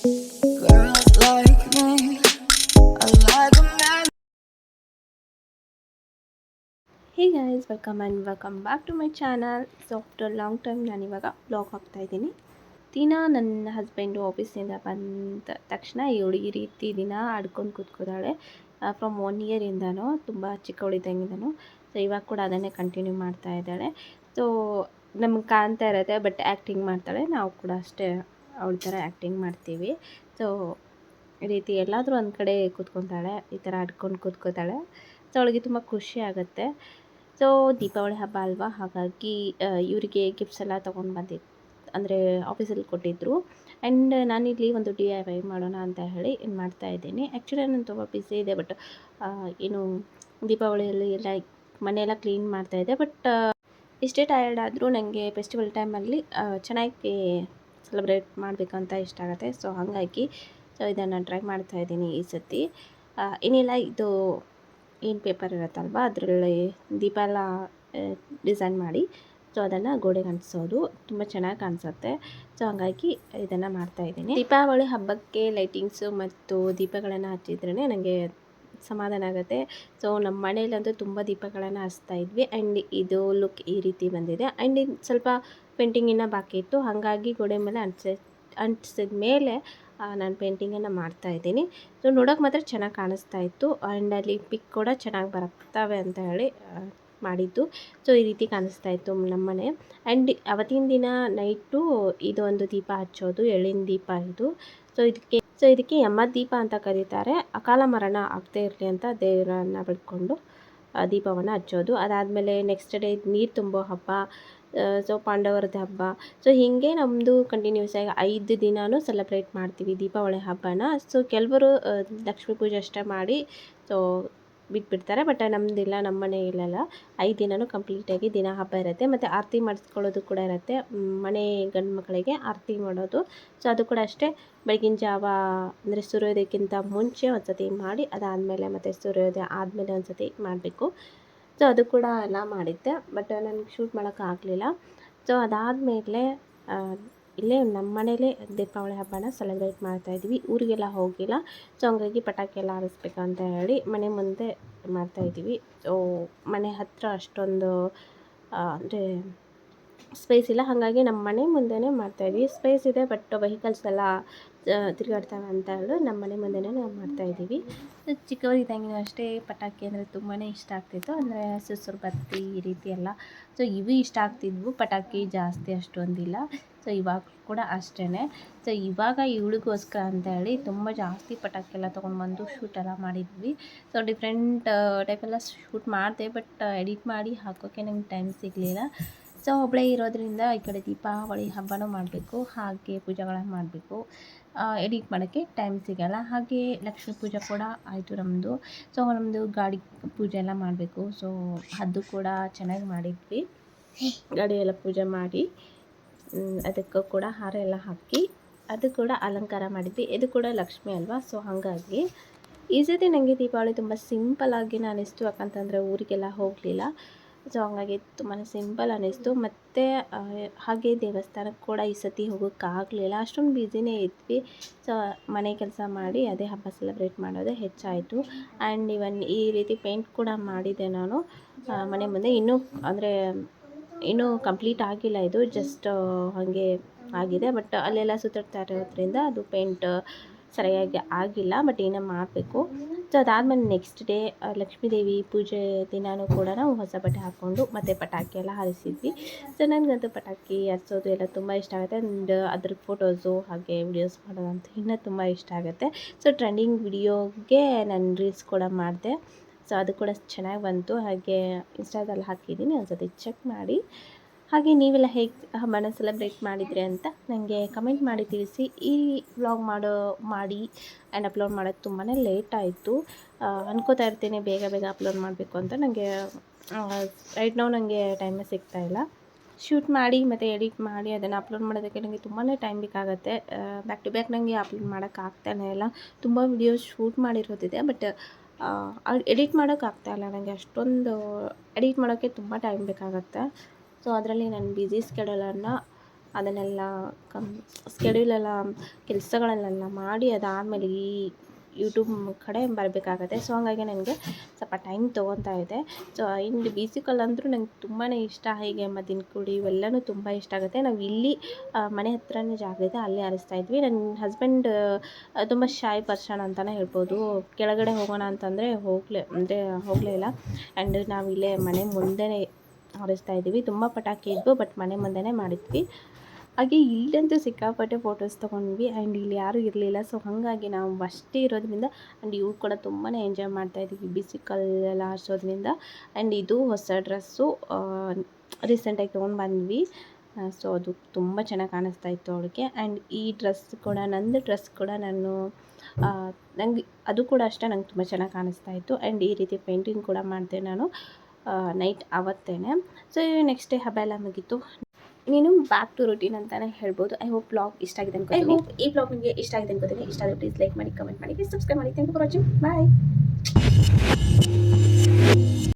Girls like me, I like a man. Hey guys, welcome back to my channel. So after long time ನಾನಿವಾಗ blog ಹಾಕ್ತಾಯಿದ್ದೀನಿ. ದಿನ ನನ್ನ husband ಆಫೀಸಿಂದ ಬಂದ ತಕ್ಷಣ ಇವಳು ಈ ರೀತಿ ದಿನ ಆಡ್ಕೊಂಡು ಕೂತ್ಕೋತಾಳೆ. ಫ್ರಮ್ 1 ಇಯರಿಂದನೂ ತುಂಬ ಚಿಕ್ಕವಳಿದ್ದಂಗಿಂದನೂ. ಸೊ ಇವಾಗ ಕೂಡ ಅದನ್ನೇ ಕಂಟಿನ್ಯೂ ಮಾಡ್ತಾ ಇದ್ದಾಳೆ. ಸೊ ನಮ್ಗೆ ಕಾಣ್ತಾ ಇರುತ್ತೆ, ಬಟ್ ಆ್ಯಕ್ಟಿಂಗ್ ಮಾಡ್ತಾಳೆ. ನಾವು ಕೂಡ ಅಷ್ಟೇ ಅವಳ ಥರ ಆ್ಯಕ್ಟಿಂಗ್ ಮಾಡ್ತೀವಿ. ಸೊ ಈ ರೀತಿ ಎಲ್ಲಾದರೂ ಒಂದು ಕಡೆ ಕೂತ್ಕೊತಾಳೆ, ಈ ಥರ ಆಡ್ಕೊಂಡು ಕೂತ್ಕೋತಾಳೆ. ಸೊ ಅವಳಿಗೆ ತುಂಬ ಖುಷಿ ಆಗುತ್ತೆ. ಸೊ ದೀಪಾವಳಿ ಹಬ್ಬ ಅಲ್ವಾ, ಹಾಗಾಗಿ ಇವರಿಗೆ ಗಿಫ್ಟ್ಸ್ ಎಲ್ಲ ತೊಗೊಂಡು ಬಂದಿದ್ದು, ಅಂದರೆ ಆಫೀಸಲ್ಲಿ ಕೊಟ್ಟಿದ್ದರು. ಆ್ಯಂಡ್ ನಾನಿಲ್ಲಿ ಒಂದು DIY ಮಾಡೋಣ ಅಂತ ಹೇಳಿ ಏನು ಮಾಡ್ತಾಯಿದ್ದೀನಿ. ಆ್ಯಕ್ಚುಲಿ ನಾನು ತುಂಬ ಬಿಸಿ ಇದೆ, ಬಟ್ ಏನು ದೀಪಾವಳಿಯಲ್ಲಿ ಎಲ್ಲ ಮನೆಯೆಲ್ಲ ಕ್ಲೀನ್ ಮಾಡ್ತಾಯಿದ್ದೆ. ಬಟ್ ಎಷ್ಟೇ ಟಯರ್ಡ್ ಆದರೂ ನನಗೆ ಫೆಸ್ಟಿವಲ್ ಟೈಮಲ್ಲಿ ಚೆನ್ನಾಗಿ ಸೆಲೆಬ್ರೇಟ್ ಮಾಡಬೇಕಂತ ಇಷ್ಟ ಆಗುತ್ತೆ. ಸೊ ಹಾಗಾಗಿ ಇದನ್ನು ಟ್ರೈ ಮಾಡ್ತಾಯಿದ್ದೀನಿ ಈ ಸತಿ. ಏನಿಲ್ಲ, ಇದು ಏನು ಪೇಪರ್ ಇರುತ್ತಲ್ವ, ಅದರಲ್ಲಿ ದೀಪ ಎಲ್ಲ ಡಿಸೈನ್ ಮಾಡಿ ಸೊ ಅದನ್ನು ಗೋಡೆಗೆ ಅಂಟಿಸೋದು ತುಂಬ ಚೆನ್ನಾಗಿ ಕಾಣಿಸುತ್ತೆ. ಸೊ ಹಾಗಾಗಿ ಇದನ್ನು ಮಾಡ್ತಾಯಿದ್ದೀನಿ. ದೀಪಾವಳಿ ಹಬ್ಬಕ್ಕೆ ಲೈಟಿಂಗ್ಸು ಮತ್ತು ದೀಪಗಳನ್ನು ಹಚ್ಚಿದ್ರೇ ನನಗೆ ಸಮಾಧಾನ ಆಗುತ್ತೆ. ಸೊ ನಮ್ಮ ಮನೆಯಲ್ಲಂತೂ ತುಂಬ ದೀಪಗಳನ್ನು ಹಚ್ತಾ ಇದ್ವಿ. ಆ್ಯಂಡ್ ಇದು ಲುಕ್ ಈ ರೀತಿ ಬಂದಿದೆ. ಆ್ಯಂಡ್ ಇದು ಸ್ವಲ್ಪ ಪೇಂಟಿಂಗಿನ ಬಾಕಿ ಇತ್ತು, ಹಾಗಾಗಿ ಗೋಡೆ ಮೇಲೆ ಅಂಟಿಸಿದ ಮೇಲೆ ನಾನು ಪೇಂಟಿಂಗನ್ನು ಮಾಡ್ತಾಯಿದ್ದೀನಿ. ಸೊ ನೋಡೋಕೆ ಮಾತ್ರ ಚೆನ್ನಾಗಿ ಕಾಣಿಸ್ತಾ ಇತ್ತು. ಆ್ಯಂಡ್ ಅಲ್ಲಿ ಪಿಕ್ ಕೂಡ ಚೆನ್ನಾಗಿ ಬರ್ತವೆ ಅಂತ ಹೇಳಿ ಮಾಡಿದ್ದು. ಸೊ ಈ ರೀತಿ ಕಾಣಿಸ್ತಾ ಇತ್ತು ನಮ್ಮ ಮನೆ. ಆ್ಯಂಡ್ ಅವತ್ತಿನ ದಿನ ನೈಟು ಇದು ಒಂದು ದೀಪ ಹಚ್ಚೋದು, ಎಳ್ಳಿನ ದೀಪ ಇದು. ಸೊ ಇದಕ್ಕೆ ಯಮ ದೀಪ ಅಂತ ಕರೀತಾರೆ. ಅಕಾಲ ಮರಣ ಆಗದೇ ಇರಲಿ ಅಂತ ದೇವರನ್ನು ಬಿಡ್ಕೊಂಡು ದೀಪವನ್ನು ಹಚ್ಚೋದು. ಅದಾದಮೇಲೆ ನೆಕ್ಸ್ಟ್ ಡೇ ನೀರು ತುಂಬೋ ಹಬ್ಬ, ಸೊ ಪಾಂಡವರದ ಹಬ್ಬ. ಸೊ ಹೀಗೆ ನಮ್ಮದು ಕಂಟಿನ್ಯೂಸ್ ಆಗಿ 5 ದಿನವೂ ಸೆಲೆಬ್ರೇಟ್ ಮಾಡ್ತೀವಿ ದೀಪಾವಳಿ ಹಬ್ಬನ. ಸೊ ಕೆಲವರು ಲಕ್ಷ್ಮೀ ಪೂಜೆ ಅಷ್ಟೇ ಮಾಡಿ ಸೊ ಬಿಟ್ಬಿಡ್ತಾರೆ. ಬಟ್ ನಮ್ಮದಿಲ್ಲ, ನಮ್ಮ ಮನೆಯಲ್ಲೆಲ್ಲ 5 ದಿನವೂ ಕಂಪ್ಲೀಟಾಗಿ ದಿನ ಹಬ್ಬ ಇರುತ್ತೆ. ಮತ್ತು ಆರತಿ ಮಾಡಿಸ್ಕೊಳ್ಳೋದು ಕೂಡ ಇರುತ್ತೆ. ಮನೆ ಗಂಡು ಮಕ್ಕಳಿಗೆ ಆರತಿ ಮಾಡೋದು. ಸೊ ಅದು ಕೂಡ ಅಷ್ಟೇ ಬೆಳಗಿನ ಜಾವ, ಅಂದರೆ ಸೂರ್ಯೋದಯಕ್ಕಿಂತ ಮುಂಚೆ ಒಂದು ಸತಿ ಮಾಡಿ, ಅದಾದಮೇಲೆ ಮತ್ತು ಸೂರ್ಯೋದಯ ಆದಮೇಲೆ ಒಂದು ಸತಿ ಮಾಡಬೇಕು. ಸೊ ಅದು ಕೂಡ ಎಲ್ಲ ಮಾಡಿದ್ದೆ, ಬಟ್ ನನಗೆ ಶೂಟ್ ಮಾಡೋಕ್ಕಾಗಲಿಲ್ಲ. ಸೊ ಅದಾದಮೇಲೆ ಇಲ್ಲೇ ನಮ್ಮ ಮನೇಲೇ ದೀಪಾವಳಿ ಹಬ್ಬನ ಸೆಲೆಬ್ರೇಟ್ ಮಾಡ್ತಾಯಿದ್ವಿ. ಊರಿಗೆಲ್ಲ ಹೋಗಿಲ್ಲ. ಸೊ ಹಂಗಾಗಿ ಪಟಾಕಿ ಎಲ್ಲ ಹಾರಿಸ್ಬೇಕಂತ ಹೇಳಿ ಮನೆ ಮುಂದೆ ಮಾಡ್ತಾಯಿದ್ವಿ. ಸೊ ಮನೆ ಹತ್ತಿರ ಅಷ್ಟೊಂದು ಅಂದರೆ ಸ್ಪೇಸ್ ಇಲ್ಲ, ಹಾಗಾಗಿ ನಮ್ಮ ಮನೆ ಮುಂದೆನೇ ಮಾಡ್ತಾಯಿದ್ವಿ. ಸ್ಪೇಸ್ ಇದೆ, ಬಟ್ ವೆಹಿಕಲ್ಸ್ ಎಲ್ಲ ತಿರುಗಾಡ್ತವೆ ಅಂತ ಹೇಳಿ ನಮ್ಮ ಮನೆ ಮುಂದೆನೇ ನಾವು ಮಾಡ್ತಾಯಿದ್ದೀವಿ. ಚಿಕ್ಕವರಿದ್ದಂಗೆ ಅಷ್ಟೇ ಪಟಾಕಿ ಅಂದರೆ ತುಂಬಾ ಇಷ್ಟ ಆಗ್ತಿತ್ತು. ಅಂದರೆ ಸುಸುರು ಬತ್ತಿ ಈ ರೀತಿ ಎಲ್ಲ. ಸೊ ಇವು ಇಷ್ಟ ಆಗ್ತಿದ್ವು, ಪಟಾಕಿ ಜಾಸ್ತಿ ಅಷ್ಟೊಂದಿಲ್ಲ. ಸೊ ಇವಾಗ ಕೂಡ ಅಷ್ಟೇ. ಸೊ ಇವಾಗ ಇವಳಿಗೋಸ್ಕರ ಅಂತ ಹೇಳಿ ತುಂಬ ಜಾಸ್ತಿ ಪಟಾಕಿ ಎಲ್ಲ ತೊಗೊಂಡ್ಬಂದು ಶೂಟೆಲ್ಲ ಮಾಡಿದ್ವಿ. ಸೊ ಡಿಫ್ರೆಂಟ್ ಟೈಪೆಲ್ಲ ಶೂಟ್ ಮಾಡಿದೆ, ಬಟ್ ಎಡಿಟ್ ಮಾಡಿ ಹಾಕೋಕ್ಕೆ ನಂಗೆ ಟೈಮ್ ಸಿಗಲಿಲ್ಲ. ಸೊ ಒಬ್ಬಳೇ ಇರೋದ್ರಿಂದ ಈ ಕಡೆ ದೀಪಾವಳಿ ಹಬ್ಬನೂ ಮಾಡಬೇಕು, ಹಾಗೆ ಪೂಜೆಗಳನ್ನು ಮಾಡಬೇಕು, ಎಡಿಟ್ ಮಾಡೋಕ್ಕೆ ಟೈಮ್ ಸಿಗೋಲ್ಲ. ಹಾಗೆ ಲಕ್ಷ್ಮೀ ಪೂಜೆ ಕೂಡ ಆಯಿತು ನಮ್ಮದು. ಸೊ ನಮ್ಮದು ಗಾಡಿ ಪೂಜೆ ಎಲ್ಲ ಮಾಡಬೇಕು. ಸೊ ಅದು ಕೂಡ ಚೆನ್ನಾಗಿ ಮಾಡಿದ್ವಿ. ಗಾಡಿ ಎಲ್ಲ ಪೂಜೆ ಮಾಡಿ ಅದಕ್ಕೂ ಕೂಡ ಹಾರ ಎಲ್ಲ ಹಾಕಿ ಅದು ಕೂಡ ಅಲಂಕಾರ ಮಾಡಿದ್ವಿ. ಇದು ಕೂಡ ಲಕ್ಷ್ಮಿ ಅಲ್ವಾ, ಸೊ ಹಾಗಾಗಿ ಈ ಸತಿ ನನಗೆ ದೀಪಾವಳಿ ತುಂಬ ಸಿಂಪಲ್ಲಾಗಿ ಅನ್ನಿಸ್ತು. ಯಾಕಂತಂದರೆ ಊರಿಗೆಲ್ಲ ಹೋಗಲಿಲ್ಲ. ಸೊ ಹಂಗಾಗಿ ತುಂಬಾ ಸಿಂಪಲ್ ಅನ್ನಿಸ್ತು. ಮತ್ತು ಹಾಗೆ ದೇವಸ್ಥಾನಕ್ಕೆ ಕೂಡ ಈ ಸತಿ ಹೋಗೋಕ್ಕಾಗಲಿಲ್ಲ, ಅಷ್ಟೊಂದು ಬ್ಯುಸಿನೇ ಇದ್ವಿ. ಸೊ ಮನೆ ಕೆಲಸ ಮಾಡಿ ಅದೇ ಹಬ್ಬ ಸೆಲೆಬ್ರೇಟ್ ಮಾಡೋದೇ ಹೆಚ್ಚಾಯಿತು. ಆ್ಯಂಡ್ ಇವನ್ ಈ ರೀತಿ ಪೇಂಟ್ ಕೂಡ ಮಾಡಿದೆ ನಾನು ಮನೆ ಮುಂದೆ. ಇನ್ನೂ ಕಂಪ್ಲೀಟ್ ಆಗಿಲ್ಲ, ಇದು ಜಸ್ಟ್ ಹಾಗೆ ಆಗಿದೆ. ಬಟ್ ಅಲ್ಲೆಲ್ಲ ಸುತ್ತಾಡ್ತಾ ಇರೋದ್ರಿಂದ ಅದು ಪೇಂಟ್ ಸರಿಯಾಗಿ ಆಗಿಲ್ಲ, ಬಟ್ ಇನ್ನೂ ಮಾಡಬೇಕು. ಸೊ ಅದಾದಮೇಲೆ ನೆಕ್ಸ್ಟ್ ಡೇ ಲಕ್ಷ್ಮೀದೇವಿ ಪೂಜೆ ದಿನವೂ ಕೂಡ ನಾವು ಹೊಸ ಬಟ್ಟೆ ಹಾಕ್ಕೊಂಡು ಮತ್ತು ಪಟಾಕಿ ಎಲ್ಲ ಹಾರಿಸಿದ್ವಿ. ಸೊ ನನಗಂತೂ ಪಟಾಕಿ ಹರಿಸೋದು ಎಲ್ಲ ತುಂಬ ಇಷ್ಟ ಆಗುತ್ತೆ. ಆ್ಯಂಡ್ ಅದ್ರ ಫೋಟೋಸು ಹಾಗೆ ವಿಡಿಯೋಸ್ ಮಾಡೋದಂತೂ ಇನ್ನೂ ತುಂಬ ಇಷ್ಟ ಆಗುತ್ತೆ. ಸೊ ಟ್ರೆಂಡಿಂಗ್ ವಿಡಿಯೋಗೆ ನಾನು ರೀಲ್ಸ್ ಕೂಡ ಮಾಡಿದೆ. ಸೊ ಅದು ಕೂಡ ಚೆನ್ನಾಗಿ ಬಂತು. ಹಾಗೆ ಇನ್ಸ್ಟಾದಲ್ಲಿ ಹಾಕಿದ್ದೀನಿ, ಒಂದು ಸತಿ ಚೆಕ್ ಮಾಡಿ. ಹಾಗೆ ನೀವೆಲ್ಲ ಹೇಗೆ ಹಬ್ಬನ ಸೆಲೆಬ್ರೇಟ್ ಮಾಡಿದ್ರಿ ಅಂತ ನನಗೆ ಕಮೆಂಟ್ ಮಾಡಿ ತಿಳಿಸಿ. ಈ ವ್ಲಾಗ್ ಮಾಡಿ ಆ್ಯಂಡ್ ಅಪ್ಲೋಡ್ ಮಾಡೋದು ತುಂಬಾ ಲೇಟ್ ಆಯಿತು. ಅನ್ಕೋತಾ ಇರ್ತೀನಿ ಬೇಗ ಅಪ್ಲೋಡ್ ಮಾಡಬೇಕು ಅಂತ. ನನಗೆ ರೈಟ್ ನಾವು ನನಗೆ ಟೈಮೇ ಸಿಗ್ತಾಯಿಲ್ಲ. ಶೂಟ್ ಮಾಡಿ ಮತ್ತು ಎಡಿಟ್ ಮಾಡಿ ಅದನ್ನು ಅಪ್ಲೋಡ್ ಮಾಡೋದಕ್ಕೆ ನನಗೆ ತುಂಬಾ ಟೈಮ್ ಬೇಕಾಗುತ್ತೆ. ಬ್ಯಾಕ್ ಟು ಬ್ಯಾಕ್ ನನಗೆ ಅಪ್ಲೋಡ್ ಮಾಡೋಕ್ಕಾಗ್ತಾನೆ ಇಲ್ಲ. ತುಂಬ ವಿಡಿಯೋಸ್ ಶೂಟ್ ಮಾಡಿರೋದಿದೆ, ಬಟ್ ಎಡಿಟ್ ಮಾಡೋಕ್ಕಾಗ್ತಾಯಿಲ್ಲ ನನಗೆ. ಅಷ್ಟೊಂದು ಎಡಿಟ್ ಮಾಡೋಕ್ಕೆ ತುಂಬ ಟೈಮ್ ಬೇಕಾಗುತ್ತೆ. ಸೊ ಅದರಲ್ಲಿ ನಾನು ಬ್ಯುಸಿ ಸ್ಕೆಡ್ಯೂಲನ್ನು ಅದನ್ನೆಲ್ಲ ಸ್ಕೆಡ್ಯೂಲೆಲ್ಲ ಕೆಲಸಗಳನ್ನೆಲ್ಲ ಮಾಡಿ ಅದಾದಮೇಲೆ ಈ ಯೂಟ್ಯೂಬ್ ಕಡೆ ಬರಬೇಕಾಗತ್ತೆ. ಸೊ ಹಂಗಾಗಿ ನನಗೆ ಸ್ವಲ್ಪ ಟೈಮ್ ತೊಗೊತಾ ಇದೆ. ಸೊ ಇನ್ನು ಬೇಸಿಕಲ್ ಅಂದರೂ ನಂಗೆ ತುಂಬಾ ಇಷ್ಟ. ಹೀಗೆ ಮದ್ದಿನ ಕುಡಿ ಇವೆಲ್ಲನೂ ತುಂಬ ಇಷ್ಟ ಆಗುತ್ತೆ. ನಾವು ಇಲ್ಲಿ ಮನೆ ಹತ್ರನೇ ಜಾಗ ಇದೆ, ಅಲ್ಲೇ ಆರಿಸ್ತಾ ಇದ್ವಿ. ನನ್ನ ಹಸ್ಬೆಂಡ್ ತುಂಬ ಶಾಯ್ ಪರ್ಸನ್ ಅಂತಲೇ ಹೇಳ್ಬೋದು. ಕೆಳಗಡೆ ಹೋಗೋಣ ಅಂತಂದರೆ ಹೋಗಲೇ ಇಲ್ಲ. ಆ್ಯಂಡ್ ನಾವು ಇಲ್ಲೇ ಮನೆ ಮುಂದೆನೇ ಆರಿಸ್ತಾ ಇದ್ದೀವಿ. ತುಂಬ ಪಟಾಕಿ ಇದ್ವು, ಬಟ್ ಮನೆ ಮುಂದೆನೇ ಮಾಡಿದ್ವಿ. ಹಾಗೆ ಇಲ್ಲಂತೂ ಸಿಕ್ಕಾಪಟ್ಟೆ ಫೋಟೋಸ್ ತೊಗೊಂಡ್ವಿ. ಆ್ಯಂಡ್ ಇಲ್ಲಿ ಯಾರೂ ಇರಲಿಲ್ಲ. ಸೊ ಹಾಗಾಗಿ ನಾವು ಅಷ್ಟೇ ಇರೋದ್ರಿಂದ ಆ್ಯಂಡ್ ಇವ್ರು ಕೂಡ ತುಂಬಾ ಎಂಜಾಯ್ ಮಾಡ್ತಾಯಿದ್ವಿ ಬಿಸಿಕಲ್ ಎಲ್ಲ ಆರಿಸೋದ್ರಿಂದ. ಆ್ಯಂಡ್ ಇದು ಹೊಸ ಡ್ರೆಸ್ಸು ರೀಸೆಂಟಾಗಿ ತೊಗೊಂಡು ಬಂದ್ವಿ. ಸೊ ಅದು ತುಂಬ ಚೆನ್ನಾಗಿ ಕಾಣಿಸ್ತಾ ಇತ್ತು ಅವಳಿಗೆ. ಆ್ಯಂಡ್ ಈ ಡ್ರೆಸ್ ಕೂಡ ನಂದು ಡ್ರೆಸ್ ಕೂಡ ನನಗೆ ಅದು ಕೂಡ ಅಷ್ಟೇ ನಂಗೆ ತುಂಬ ಚೆನ್ನಾಗಿ ಕಾಣಿಸ್ತಾ ಇತ್ತು. ಆ್ಯಂಡ್ ಈ ರೀತಿ ಪೇಂಟಿಂಗ್ ಕೂಡ ಮಾಡಿದೆ ನಾನು ನೈಟ್ ಅವತ್ತೇನೆ. ಸೊ ನೆಕ್ಸ್ಟ್ ಡೇ ಹಬ್ಬ ಎಲ್ಲ ಮುಗೀತು. ನೀನು ಬ್ಯಾಕ್ ಟು ರೂಟೀನ್ ಅಂತಲೇ ಹೇಳ್ಬೋದು. ಐ ಹೋಪ್ ಬ್ಲಾಗ್ ಇಷ್ಟ ಆಗಿದೆ ಅನ್ಕೋತೀನಿ. ಐ ಹೋಪ್ ಈ ಬ್ಲಾಗ್ ನಿಮಗೆ ಇಷ್ಟ ಆಗಿದೆ ಅನ್ಕೋತೀನಿ. ಇಷ್ಟ ಆದರೆ ಪ್ಲೀಸ್ ಲೈಕ್ ಮಾಡಿ, ಕಮೆಂಟ್ ಮಾಡಿ, ಸಬ್ಸ್ಕ್ರೈಬ್ ಮಾಡಿ. Thank you for watching. Bye.